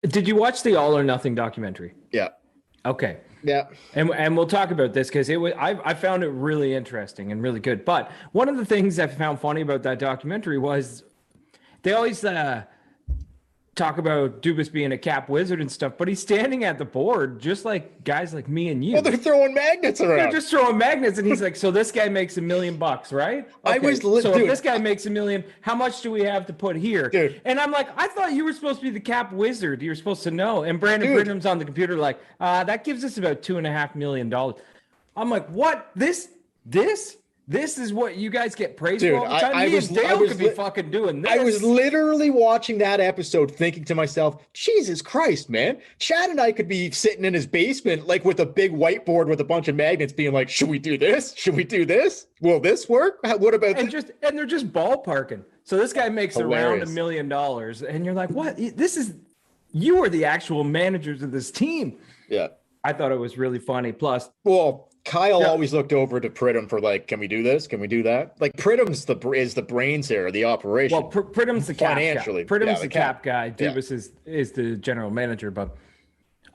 Did you watch the All or Nothing documentary? Yeah. Okay. Yeah. And we'll talk about this because I found it really interesting and really good. But one of the things I found funny about that documentary was they always talk about Dubas being a cap wizard and stuff, but he's standing at the board just like guys like me and you. Well, they're throwing magnets around. They're just throwing magnets, and he's like, "So this guy makes $1 million, right? Okay. So dude, if this guy makes $1 million, how much do we have to put here?" Dude. And I'm like, "I thought you were supposed to be the cap wizard. You were supposed to know." And Brandon Britham's on the computer like, "That gives us about $2.5 million." I'm like, "What? This is what you guys get praised for all the time? Me and Dale could be fucking doing this." I was literally watching that episode thinking to myself, Jesus Christ, man. Chad and I could be sitting in his basement like with a big whiteboard with a bunch of magnets being like, should we do this? Should we do this? Will this work? What about and they're just ballparking. So this guy makes around $1 million and you're like, "What? You are the actual managers of this team." Yeah. I thought it was really funny. Plus, Kyle always looked over to Pridham for like, can we do this? Can we do that? Like Pridham's is the brains here, the operation. Well, Pridham's the cap financially. guy. Pridham's the cap guy. Dubas is the general manager. But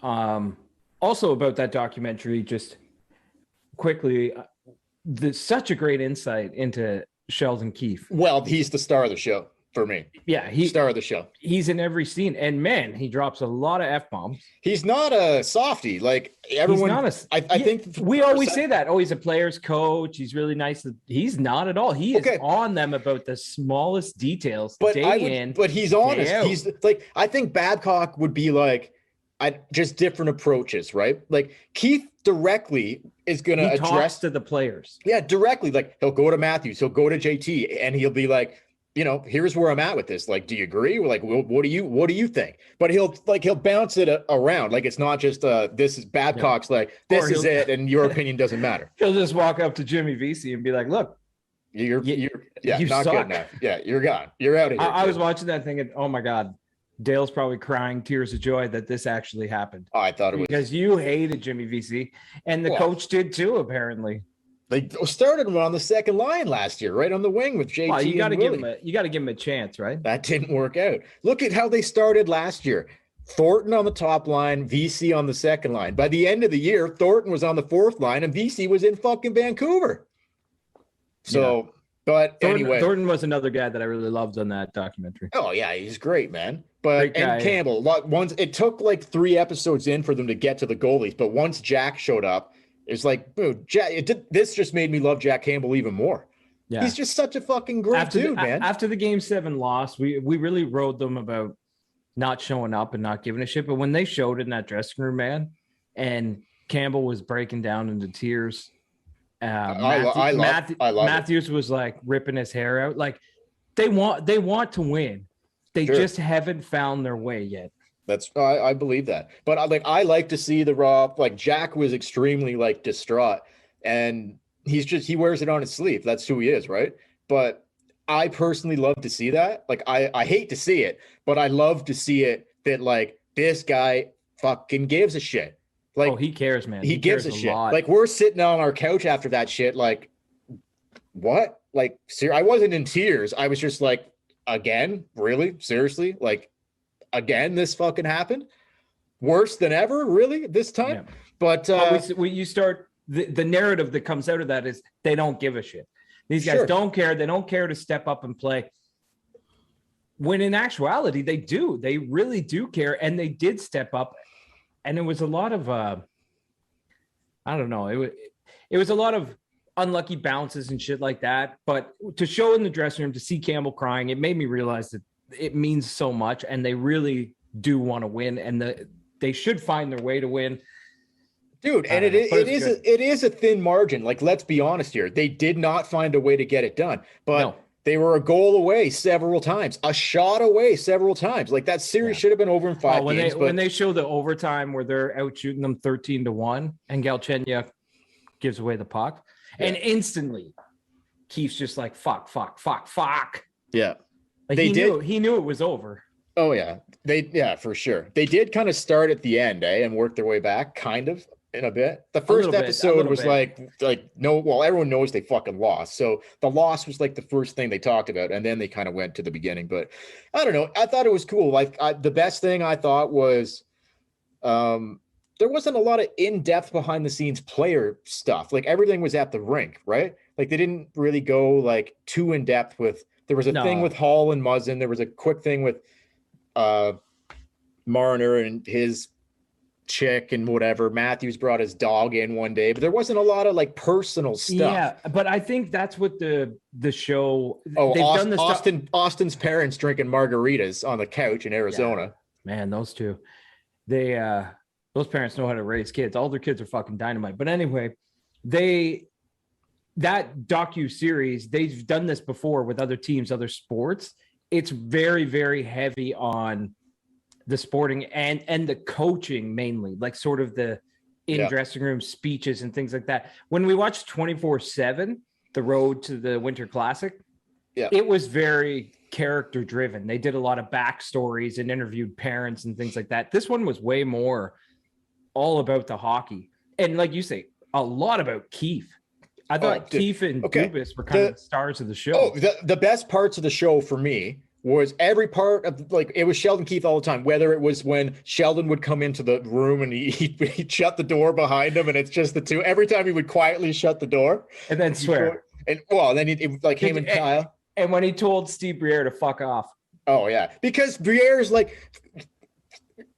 also about that documentary, just quickly, such a great insight into Sheldon Keefe. Well, he's the star of the show for me. Yeah, he's star of the show. He's in every scene, and man, he drops a lot of F-bombs. He's not a softie like everyone. I think we always say that. Oh, he's a player's coach. He's really nice. He's not at all. He is on them about the smallest details. But he's honest. He's like, I think Babcock would be like, just different approaches, right? Like Keith directly is going to address to the players. Yeah, directly. Like he'll go to Matthews, he'll go to JT, and he'll be like, here's where I'm at with this. Like, do you agree? We're like, what do you think? But he'll bounce it around. Like, it's not just this is Babcock's like, this is it. And your opinion doesn't matter. He'll just walk up to Jimmy Vesey and be like, look, you're not suck. good enough. Yeah. You're gone. You're out of here. I was watching that thing and oh my God, Dale's probably crying tears of joy that this actually happened. Oh, I thought it was because you hated Jimmy Vesey and the coach did too, apparently. They started him on the second line last year, right on the wing with JT. Well, you got to give him a chance, right? That didn't work out. Look at how they started last year. Thornton on the top line, VC on the second line. By the end of the year, Thornton was on the fourth line and VC was in fucking Vancouver. So, but anyway, Thornton was another guy that I really loved on that documentary. Oh yeah, he's great, man. But Campbell, it took like 3 episodes in for them to get to the goalies, but once Jack showed up, it's like, boom, this just made me love Jack Campbell even more. Yeah. He's just such a fucking great dude, man. After the Game 7 loss, we really rode them about not showing up and not giving a shit. But when they showed it in that dressing room, man, and Campbell was breaking down into tears. Matthews was like ripping his hair out. Like they want to win. They just haven't found their way yet. I believe that, but I like to see the raw. Like Jack was extremely like distraught, and he wears it on his sleeve. That's who he is, right? But I personally love to see that. Like I hate to see it, but I love to see it that like this guy fucking gives a shit. Like he cares, man. He gives a shit. Lot. Like we're sitting on our couch after that shit. Like what? Like I wasn't in tears. I was just like, again, really, seriously, like. Again, this fucking happened. Worse than ever, really, this time. Yeah. But you start the narrative that comes out of that is they don't give a shit. These guys don't care. They don't care to step up and play. When in actuality, they do. They really do care, and they did step up. And it was a lot of I don't know. It was a lot of unlucky bounces and shit like that. But to show in the dressing room, to see Campbell crying, it made me realize that it means so much, and they really do want to win, and they should find their way to win, dude. And it is a thin margin. Like, let's be honest here, they did not find a way to get it done, but they were a goal away several times, a shot away several times. Like that series should have been over in 5 games. When they show the overtime where they're out shooting them 13-1, and Galchenyuk gives away the puck, and instantly Keith's just like fuck. Yeah. Like he knew it was over. Oh yeah. For sure. They did kind of start at the end, and work their way back kind of. in a bit. The little first bit, a episode little was bit. like no, well, everyone knows they fucking lost. So the loss was like the first thing they talked about, and then they kind of went to the beginning. But I don't know. I thought it was cool. Like the best thing I thought was there wasn't a lot of in-depth behind the scenes player stuff. Like everything was at the rink, right? Like they didn't really go like too in depth with. There was a thing No. with Hall and Muzzin. There was a quick thing with Marner and his chick and whatever. Matthews brought his dog in one day, but there wasn't a lot of like personal stuff. Yeah, but I think that's what the show. Oh, they've done this stuff. Austin's parents drinking margaritas on the couch in Arizona. Yeah, man, those two, they those parents know how to raise kids. All their kids are fucking dynamite. But anyway, that docu-series, they've done this before with other teams, other sports. It's very, very heavy on the sporting and the coaching mainly, like sort of the dressing room speeches and things like that. When we watched 24/7, the road to the Winter Classic, it was very character driven. They did a lot of backstories and interviewed parents and things like that. This one was way more all about the hockey. And like you say, a lot about Keefe. I thought Keefe and Dubas were kind of the stars of the show. Oh, the best parts of the show for me was every part of like it was Sheldon Keefe all the time, whether it was when Sheldon would come into the room and he'd shut the door behind him and it's just the two. Every time he would quietly shut the door and then swear. And then it like him and Kyle. And when he told Steve Briere to fuck off. Oh yeah, because Briere's like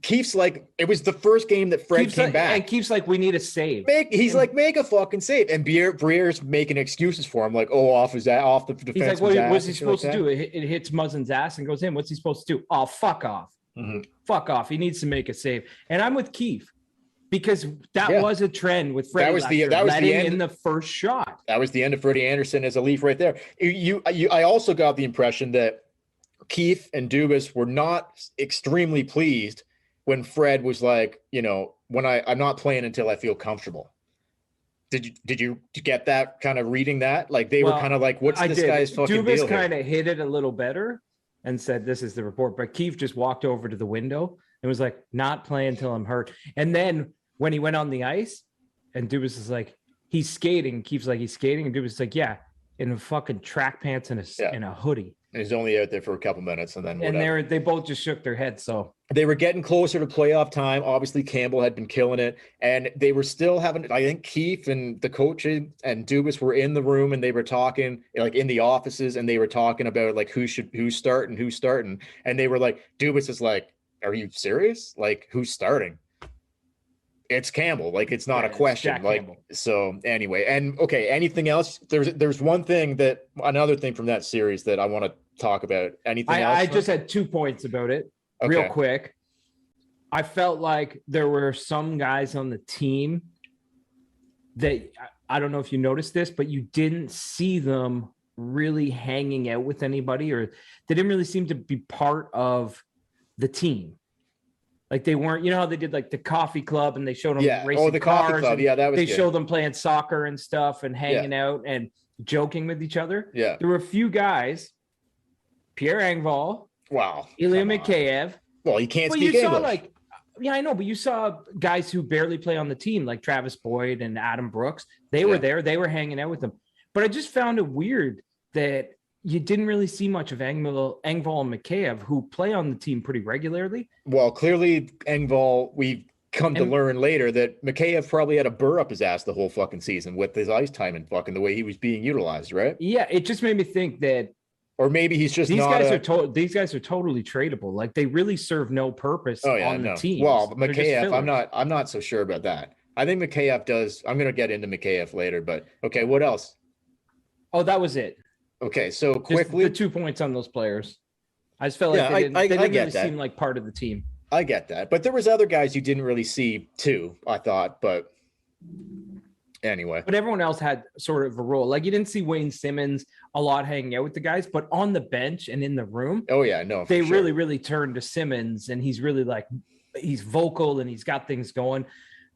Keefe's like it was the first game that Fred came back. And Keefe's like, we need a save. Make a fucking save. And Briere's making excuses for him, like, off the defense. He's like, what's he supposed to do? It hits Muzzin's ass and goes in. What's he supposed to do? Oh, fuck off. Mm-hmm. Fuck off. He needs to make a save. And I'm with Keefe because that was a trend with Freddie. That was the end in the first shot. That was the end of Freddie Anderson as a Leaf right there. I also got the impression that Keefe and Dubas were not extremely pleased when Fred was like, when I'm not playing until I feel comfortable. Did you get that kind of reading that? Like they were kind of like, what's this guy's fucking Dubas deal? Dubas kind of hit it a little better and said, this is the report. But Keefe just walked over to the window and was like, not playing until I'm hurt. And then when he went on the ice and Dubas is like, he's skating. Keefe's like, he's skating. And Dubas is like, yeah, in a fucking track pants and a hoodie. And he's only out there for a couple minutes and then whatever. And they both just shook their heads. So they were getting closer to playoff time. Obviously, Campbell had been killing it, and they were still having. I think Keefe and the coach and Dubas were in the room, and they were talking like in the offices, and they were talking about like who's starting, and they were like, Dubas is like, "Are you serious? Like, who's starting?" It's Campbell. Like, it's not a question. Like, Campbell. So anyway, and okay, anything else? There's another thing from that series that I want to talk about. Anything else? I just had 2 points about it. Okay. Real quick. I felt like there were some guys on the team that I don't know if you noticed this, but you didn't see them really hanging out with anybody, or they didn't really seem to be part of the team. Like they weren't, how they did like the coffee club and they showed them racing the cars. Coffee club. Yeah, that was They good. showed them playing soccer and stuff and hanging out and joking with each other. Yeah. There were a few guys, Pierre Engvall. Wow. Ilya Mikheyev. Well, you can't speak English. I know, but you saw guys who barely play on the team, like Travis Boyd and Adam Brooks. They were there. They were hanging out with them. But I just found it weird that you didn't really see much of Engvall and Mikheyev, who play on the team pretty regularly. Well, clearly Engvall, we've come to learn later that Mikheyev probably had a burr up his ass the whole fucking season with his ice time and fucking the way he was being utilized, right? Yeah, it just made me think that. Or maybe he's just these guys are totally tradable. Like they really serve no purpose on the team. Well, Mikheyev, I'm not so sure about that. I think Mikheyev does. I'm going to get into Mikheyev later, but okay, what else? Oh, that was it. Okay, so quickly, just the 2 points on those players. I just felt like they didn't really seem like part of the team. I get that, but there was other guys you didn't really see too. I thought, but anyway. But everyone else had sort of a role. Like you didn't see Wayne Simmons a lot hanging out with the guys, but on the bench and in the room. Oh yeah, no. They really, really turned to Simmons, and he's really he's vocal and he's got things going.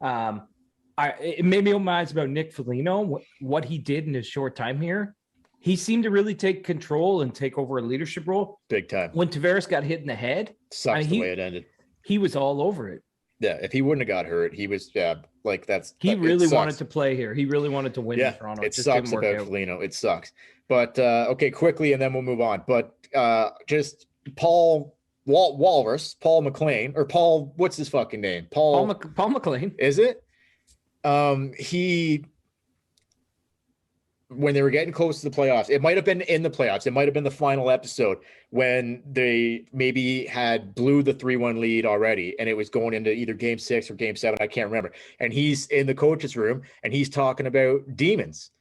It made me open my eyes about Nick Foligno, what he did in his short time here. He seemed to really take control and take over a leadership role. Big time. When Tavares got hit in the head. Sucks the way it ended. He was all over it. Yeah, if he wouldn't have got hurt, he was like He it really sucks. wanted to play here. He really wanted to win Yeah, in Toronto. it just sucks didn't about work out. Foligno. It sucks. But okay, quickly, and then we'll move on. But just Paul Walrus, Paul McLean, or Paul, what's his fucking name? Paul McLean. Is it? He, when they were getting close to the playoffs, it might have been in the playoffs. It might have been the final episode when they maybe had blew the 3-1 lead already, and it was going into either game 6 or game 7. I can't remember. And he's in the coach's room and he's talking about demons.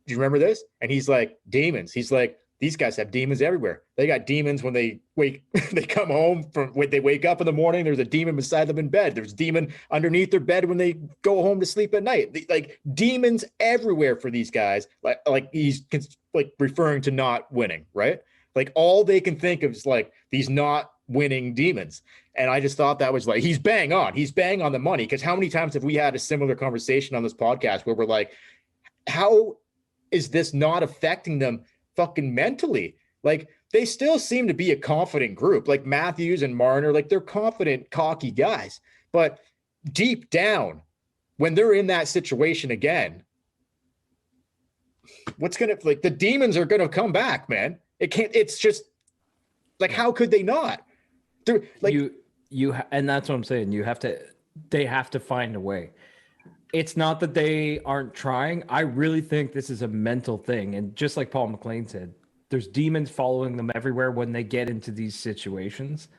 Do you remember this? And he's like, demons. He's like, these guys have demons everywhere. They got demons when they they come home from when they wake up in the morning. There's a demon beside them in bed. There's a demon underneath their bed when they go home to sleep at night. Like demons everywhere for these guys. Like he's like referring to not winning, right? Like all they can think of is like these not winning demons. And I just thought that was like, he's bang on. He's bang on the money. Because how many times have we had a similar conversation on this podcast where we're like, how is this not affecting them fucking mentally? Like they still seem to be a confident group, like Matthews and Marner, like they're confident, cocky guys. But deep down, when they're in that situation again, what's gonna, like, the demons are gonna come back, man. It can't, it's just like, how could they not? They're like, and that's what I'm saying. They have to find a way. It's not that they aren't trying. I really think this is a mental thing. And just like Paul McLean said, there's demons following them everywhere when they get into these situations.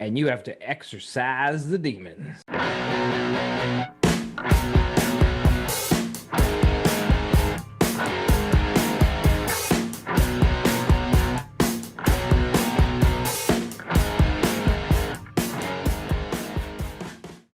And you have to exorcise the demons.